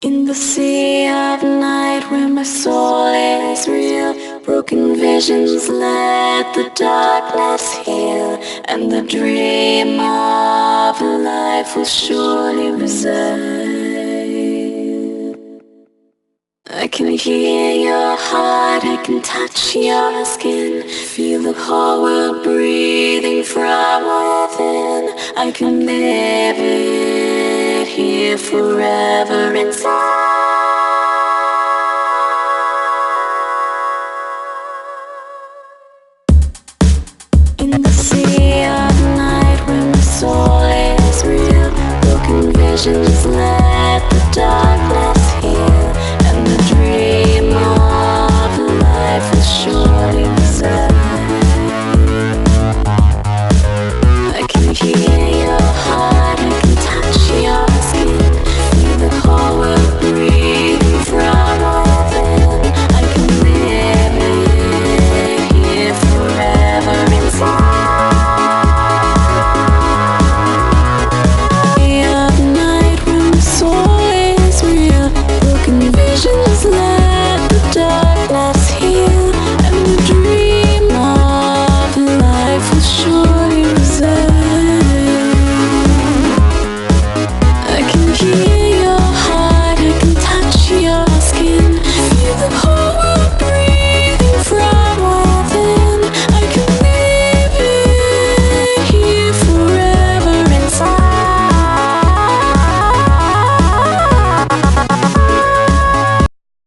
In the sea of night where my soul is real, broken visions let the darkness heal, and the dream of life will surely reside. I can hear your heart, I can touch your skin, feel the whole world breathing from within. I can live it here forever inside. In the sea of night when the soul is real, broken visions let the darkness